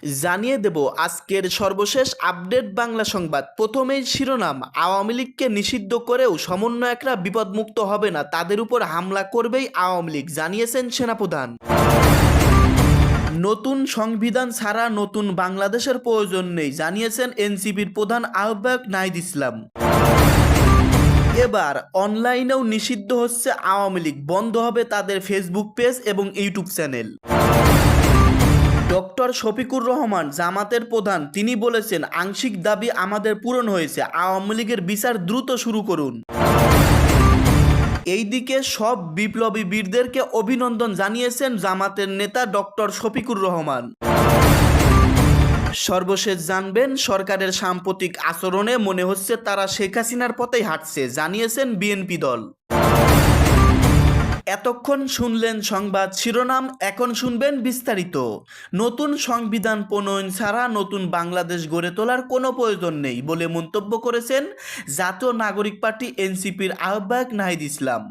জানিয়ে দেব আজকের সর্বশেষ আপডেট বাংলা সংবাদ। প্রথমেই শিরোনাম, আওয়ামী লীগকে নিষিদ্ধ করেও সমন্বয়করা বিপদমুক্ত হবে না, তাদের উপর হামলা করবেই আওয়ামী লীগ, জানিয়েছেন সেনাপ্রধান। নতুন সংবিধান ছাড়া নতুন বাংলাদেশের প্রয়োজন নেই, জানিয়েছেন এনসিপির প্রধান আহ্বায়ক নাহিদ ইসলাম। এবার অনলাইনেও নিষিদ্ধ হচ্ছে আওয়ামী লীগ, বন্ধ হবে তাদের ফেসবুক পেজ এবং YouTube channel. Doctor Shafiqur Rahman জামাতের প্রধান, তিনি বলেছেন আংশিক দাবি আমাদের পূরণ হয়েছে, আওয়ামী লীগের বিচার দ্রুত শুরু করুন। এইদিকে সব বিপ্লবী বীরদেরকে অভিনন্দন জানিয়েছেন জামাতের নেতা ডক্টর শফিকুর রহমান। সর্বশেষ জানবেন, সরকারের সাম্প্রতিক আচরণে মনে হচ্ছে তারা শেখ হাসিনার পথেই হাঁটছে, জানিয়েছেন বিএনপি দল। এতক্ষণ শুনলেন সংবাদ শিরোনাম, এখন শুনবেন বিস্তারিত। নতুন সংবিধান প্রণয়ন ছাড়া নতুন বাংলাদেশ গড়ে তোলার কোনো প্রয়োজন নেই বলে মন্তব্য করেছেন জাতীয় নাগরিক পার্টি এনসিপির আহ্বায়ক নাহিদ ইসলাম।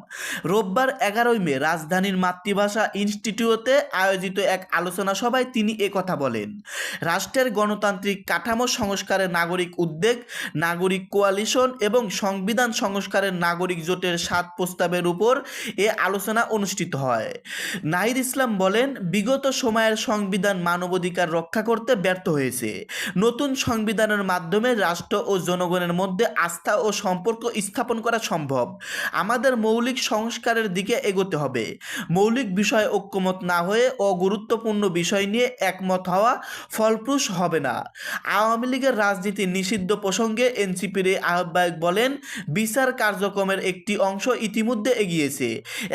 রোববার 11 মে রাজধানীর মাতৃভাষা ইনস্টিটিউটে আয়োজিত এক আলোচনা সভায় তিনি কথা বলেন। রাষ্ট্রের গণতান্ত্রিক কাঠামো সংস্কারের নাগরিক উদ্যোগ, নাগরিক কোয়ালিশন এবং সংবিধান সংস্কারের নাগরিক জোটের 7 প্রস্তাবের উপর এ আলোচনা অনুষ্ঠিত হয়। নাহিদ ইসলাম বলেন, বিগত সময়ের সংবিধান মানবাধিকার রক্ষা করতে ব্যর্থ হয়েছে। নতুন সংবিধানের মাধ্যমে রাষ্ট্র ও জনগণের মধ্যে আস্থা ও সম্পর্ক স্থাপন করা সম্ভব। আমাদের মৌলিক সংস্কারের দিকে এগোতে হবে। মৌলিক বিষয়ে ঐক্যমত না হয়ে অগুরুত্বপূর্ণ বিষয় নিয়ে একমত হওয়া ফলপ্রসূ হবে না। আওয়ামী লীগের রাজনীতি নিষিদ্ধ প্রসঙ্গে এনসিপির আহ্বায়ক বলেন, বিচার কার্যক্রমের একটি অংশ ইতিমধ্যে এগিয়েছে,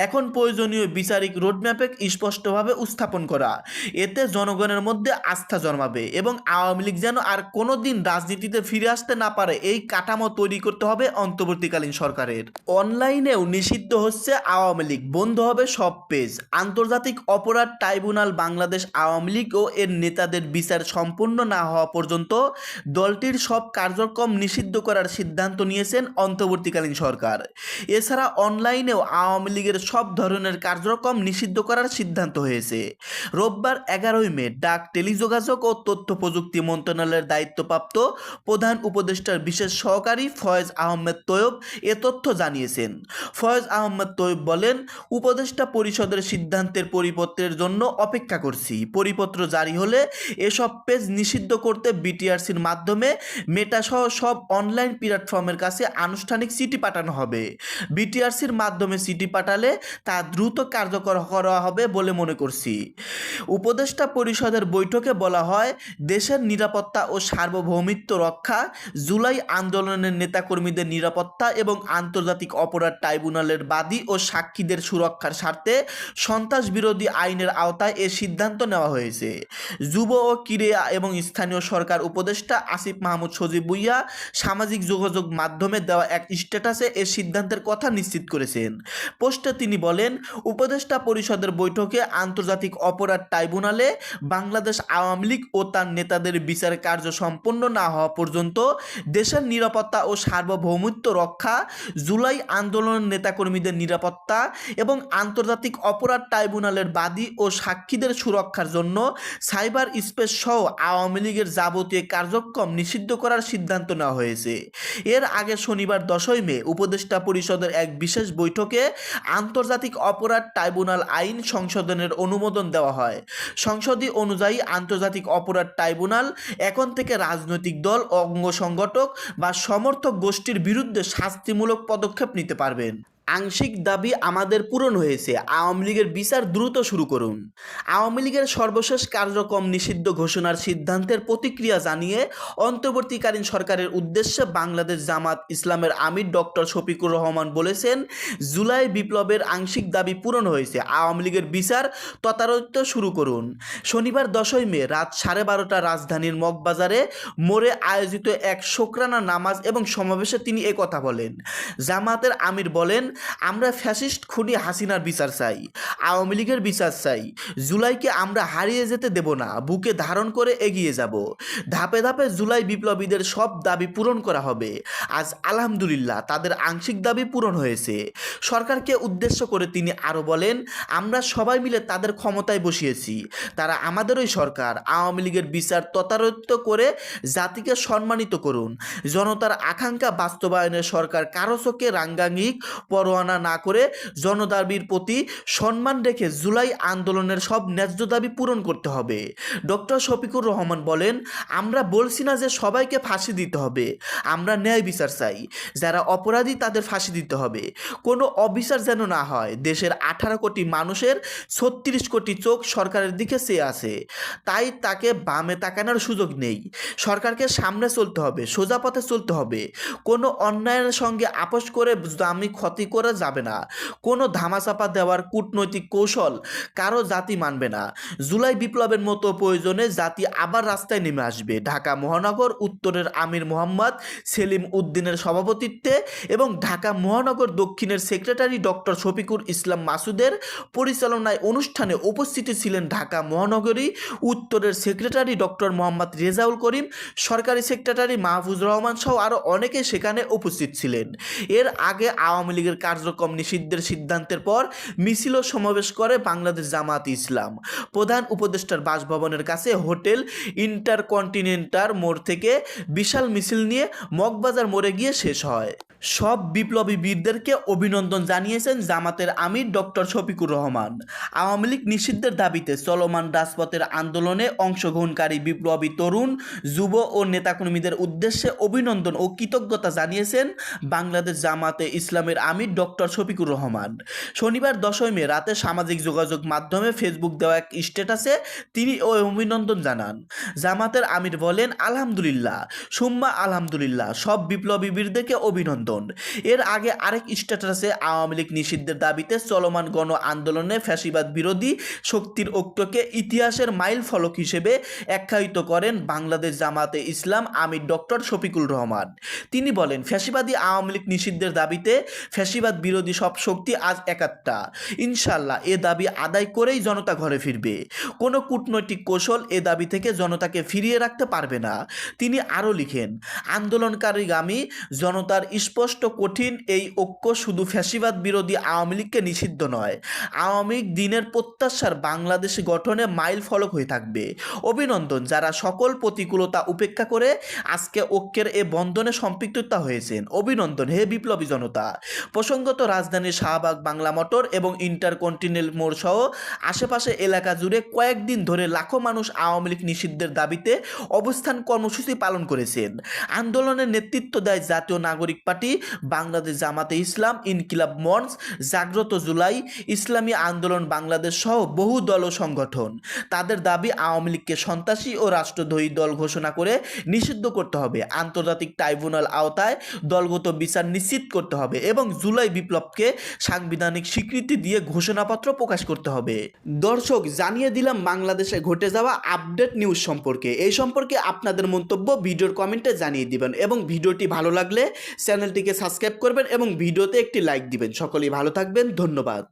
এখন প্রয়োজনীয় বিচারিক রোডম্যাপে স্পষ্টভাবে উপস্থাপন করা। এতে জনগণের মধ্যে আস্থা জন্মাবে এবং আওয়ামী লীগ যেন আর কোনো দিন রাজনীতিতে ফিরে আসতে না পারে, এই কাঠামো তৈরি করতে হবে অন্তর্বর্তীকালীন সরকারের। অনলাইনেও নিষিদ্ধ হচ্ছে আওয়ামী লীগ, বন্ধ হবে সব পেজ। আন্তর্জাতিক অপরাধ ট্রাইব্যুনাল বাংলাদেশ আওয়ামী লীগ ও এর নেতাদের বিচার সম্পূর্ণ না হওয়া পর্যন্ত দলটির সব কার্যক্রম নিষিদ্ধ করার সিদ্ধান্ত নিয়েছেন অন্তর্বর্তীকালীন সরকার। এছাড়া অনলাইনেও আওয়ামী লীগের সব ধরনের কার্যক্রম নিষিদ্ধ করার সিদ্ধান্ত হয়েছে। রোববার 11 মে ডাক, টেলিযোগাযোগ ও তথ্য প্রযুক্তি মন্ত্রণালয়ের দায়িত্বপ্রাপ্ত প্রধান উপদেষ্টার বিশেষ সহকারী ফয়েজ আহমেদ তৈয়ব এ তথ্য জানিয়েছেন। ফয়েজ আহমেদ তৈয়ব বলেন, উপদেষ্টা পরিষদের সিদ্ধান্তের পরিপত্রের জন্য অপেক্ষা করছি। পরিপত্র জারি হলে এসব পেজ নিষিদ্ধ করতে বিটিআরসির মাধ্যমে মেটাসহ সব অনলাইন প্ল্যাটফর্মের কাছে আনুষ্ঠানিক চিঠি পাঠানো হবে। বিটিআরসির মাধ্যমে চিঠি পাঠালে তা দ্রুত কার্যকর করা হবে বলে মনে করছি। উপদেষ্টা পরিষদের বৈঠকে বলা হয়, দেশের নিরাপত্তা ও সার্বভৌমিত্ব রক্ষা, জুলাই আন্দোলনের নেতাকর্মীদের নিরাপত্তা এবং আন্তর্জাতিক অপরাধ ট্রাইব্যুনালের বাদী ও সাক্ষীদের সুরক্ষার স্বার্থে সন্ত্রাস বিরোধী আইনের আওতায় এ সিদ্ধান্ত নেওয়া হয়েছে। যুব ও ক্রীড়া এবং স্থানীয় সরকার উপদেষ্টা আসিফ মাহমুদ সজীব ভুঁইয়া সামাজিক যোগাযোগ মাধ্যমে দেওয়া এক স্ট্যাটাসে এ সিদ্ধান্তের কথা নিশ্চিত করেছেন। পোস্টে তিনি বলেন, উপদেষ্টা পরিষদের বৈঠকে আন্তর্জাতিক অপরাধ ট্রাইব্যুনালে বাংলাদেশ আওয়ামী লীগ ও তার নেতাদের বিচার কার্য সম্পন্ন না হওয়া পর্যন্ত দেশের নিরাপত্তা ও সার্বভৌমত্ব রক্ষা, জুলাই আন্দোলনের নেতাকর্মীদের নিরাপত্তা এবং আন্তর্জাতিক অপরাধ ট্রাইব্যুনালের বাদী ও সাক্ষীদের সুরক্ষার জন্য সাইবার স্পেস সহ আওয়ামী লীগের যাবতীয় কার্যক্রম নিষিদ্ধ করার সিদ্ধান্ত নেওয়া হয়েছে। এর আগে শনিবার 10 মে উপদেষ্টা পরিষদের এক বিশেষ বৈঠকে আন্তর্জাতিক অপরাধ ট্রাইব্যুনাল আইন সংশোধনের অনুমোদন দেওয়া হয়। সংশোধনী অনুযায়ী আন্তর্জাতিক অপরাধ ট্রাইব্যুনাল এখন থেকে রাজনৈতিক দল, অঙ্গ সংগঠক বা সমর্থক গোষ্ঠীর বিরুদ্ধে শাস্তিমূলক পদক্ষেপ নিতে পারবেন। আংশিক দাবি আমাদের পূরণ হয়েছে, আওয়ামী লীগের বিচার দ্রুত শুরু করুন। আওয়ামী লীগের সর্বশেষ কার্যক্রম নিষিদ্ধ ঘোষণার সিদ্ধান্তের প্রতিক্রিয়া জানিয়ে অন্তর্বর্তীকালীন সরকারের উদ্দেশ্যে বাংলাদেশ জামাত ইসলামের আমির ডক্টর শফিকুর রহমান বলেছেন, জুলাই বিপ্লবের আংশিক দাবি পূরণ হয়েছে, আওয়ামী লীগের বিচার তদারকি শুরু করুন। শনিবার 10 মে রাত 12:30 রাজধানীর মগবাজারে মোড়ে আয়োজিত এক শুকরানা নামাজ এবং সমাবেশে তিনি কথা বলেন। জামাতের আমির বলেন, আমরা ফ্যাসিস্ট খুনি হাসিনার বিচার চাই, আওয়ামী লীগের বিচার চাই। জুলাইকে আমরা হারিয়ে যেতে দেব না, বুকে ধারণ করে এগিয়ে যাব। ধাপে ধাপে জুলাই বিপ্লবীদের সব দাবি পূরণ করা হবে। আজ আলহামদুলিল্লাহ তাদের আংশিক দাবি পূরণ হয়েছে। সরকারকে উদ্দেশ্য করে তিনি আরও বলেন, আমরা সবাই মিলে তাদের ক্ষমতায় বসিয়েছি, তারা আমাদেরই সরকার। আওয়ামী লীগের বিচার তথারত্য করে জাতিকে সম্মানিত করুন। জনতার আকাঙ্ক্ষা বাস্তবায়নের সরকার কারো চোখে রাঙ্গাঙ্গিক পরোয়ানা না করে জনদাবির প্রতি সম্মান রেখে জুলাই আন্দোলনের সব ন্যায্য দাবি পূরণ করতে হবে। ডক্টর শফিকুর রহমান বলেন, আমরা বলছি না যে সবাইকে ফাঁসি দিতে হবে, আমরা ন্যায় বিচার চাই। যারা অপরাধী তাদের ফাঁসি দিতে হবে, কোনো অবিচার যেন না হয়। দেশের 18 কোটি মানুষের 36 কোটি চোখ সরকারের দিকে চেয়ে আছে, তাই তাকে বামে তাকানোর সুযোগ নেই। সরকারকে সামনে চলতে হবে, সোজা পথে চলতে হবে। কোনো অন্যায়ের সঙ্গে আপোষ করে দামি ক্ষতি করে যাবে না। কোনো ধামাচাপা দেওয়ার কূটনৈতিক কৌশল কারো জাতি মানবে না। জুলাই বিপ্লবের মতো প্রয়োজনে জাতি আবার রাস্তায় নেমে আসবে। ঢাকা মহানগর উত্তরের আমির মোহাম্মদ সেলিম উদ্দিনের সভাপতিত্বে এবং ঢাকা মহানগর দক্ষিণের সেক্রেটারি ডক্টর শফিকুর ইসলাম মাসুদের পরিচালনায় অনুষ্ঠানে উপস্থিত ছিলেন ঢাকা মহানগরী উত্তরের সেক্রেটারি ডক্টর মোহাম্মদ রেজাউল করিম, সরকারি সেক্রেটারি মাহফুজ রহমান সহ আরও অনেকে সেখানে উপস্থিত ছিলেন। এর আগে আওয়ামী লীগের কার্যক্রম নিষিদ্ধের সিদ্ধান্তের পর মিছিল ও সমাবেশ করে বাংলাদেশ জামাত ইসলাম। প্রধান উপদেষ্টার বাসভবনের কাছে হোটেল ইন্টারকন্টিনেন্টাল মোড় থেকে বিশাল মিছিল নিয়ে মগবাজার মোড়ে গিয়ে শেষ হয়। সব বিপ্লবী বীরদেরকে অভিনন্দন জানিয়েছেন জামাতের আমির ডক্টর শফিকুর রহমান। আওয়ামী লীগ নিষিদ্ধের দাবিতে চলমান রাজপথের আন্দোলনে অংশগ্রহণকারী বিপ্লবী তরুণ, যুব ও নেতাকর্মীদের উদ্দেশ্যে অভিনন্দন ও কৃতজ্ঞতা জানিয়েছেন বাংলাদেশ জামাতে ইসলামের আমির ডক্টর শফিকুর রহমান। শনিবার 10 মে রাতে সামাজিক যোগাযোগ মাধ্যমে ফেসবুক দেওয়া এক স্ট্যাটাসে তিনি ওই অভিনন্দন জানান। জামাতের আমির বলেন, আলহামদুলিল্লাহ সুম্মা আলহামদুলিল্লাহ, সব বিপ্লবী বীরদেরকে অভিনন্দন। এর আগে আরেক স্ট্যাটাসে আওয়ামী লীগ নিষিদ্ধের দাবিতে চলমান গণ আন্দোলনে ফ্যাসিবাদ বিরোধী শক্তির ঐক্যকে ইতিহাসের মাইল ফলক হিসেবে আখ্যায়িত করেন বাংলাদেশ জামাতে ইসলাম আমির ডক্টর শফিকুল রহমান। তিনি বলেন, ফ্যাসিবাদী আওয়ামী লীগ নিষিদ্ধের দাবিতে ফ্যাসিবাদ বিরোধী সব শক্তি আজ একাত্তা। ইনশাল্লাহ এ দাবি আদায় করেই জনতা ঘরে ফিরবে। কোনো কূটনৈতিক কৌশল এ দাবি থেকে জনতাকে ফিরিয়ে রাখতে পারবে না। তিনি আরও লিখেন, আন্দোলনকারীগামী জনতার স্পষ্ট কঠিন এই ঐক্য শুধু ফ্যাসিবাদ বিরোধী আওয়ামী লীগকে নিষিদ্ধ নয়, আওয়ামী লীগ দিনের প্রত্যাশার বাংলাদেশ গঠনে মাইল ফলক হয়ে থাকবে। অভিনন্দন যারা সকল প্রতিকূলতা উপেক্ষা করে আজকে ঐক্যের এ বন্ধনে সম্পৃক্ততা হয়েছেন। অভিনন্দন হে বিপ্লবী জনতা। প্রসঙ্গত রাজধানীর শাহবাগ বাংলা মোটর এবং ইন্টারকন্টিনেন্টাল মোড় সহ আশেপাশে এলাকা জুড়ে কয়েকদিন ধরে লাখো মানুষ আওয়ামী লীগ নিষিদ্ধের দাবিতে অবস্থান কর্মসূচি পালন করেছেন। আন্দোলনের নেতৃত্ব দেয় জাতীয় নাগরিক পার্টি, বাংলাদেশ জামাতে ইসলাম, ইনকিলাব মঞ্চ, জাগ্রত জুলাই, ইসলামী আন্দোলন বাংলাদেশ সহ বহু দল ও সংগঠন। তাদের দাবি আওয়ামী লীগকে সন্ত্রাসী ও রাষ্ট্রদ্রোহী দল ঘোষণা করে নিষিদ্ধ করতে হবে, আন্তর্জাতিক ট্রাইব্যুনাল আওতায় দলগত বিচার নিশ্চিত করতে হবে এবং জুলাই বিপ্লবকে সাংবিধানিক স্বীকৃতি দিয়ে ঘোষণাপত্র প্রকাশ করতে হবে। দর্শক, জানিয়ে দিলাম বাংলাদেশে ঘটে যাওয়া আপডেট নিউজ সম্পর্কে। এই সম্পর্কে আপনাদের মন্তব্য ভিডিওর কমেন্টে জানিয়ে দিবেন এবং ভিডিওটি ভালো লাগলে চ্যানেলটিকে সাবস্ক্রাইব করবেন এবং ভিডিওতে একটি লাইক দিবেন। সকলেই ভালো থাকবেন, ধন্যবাদ।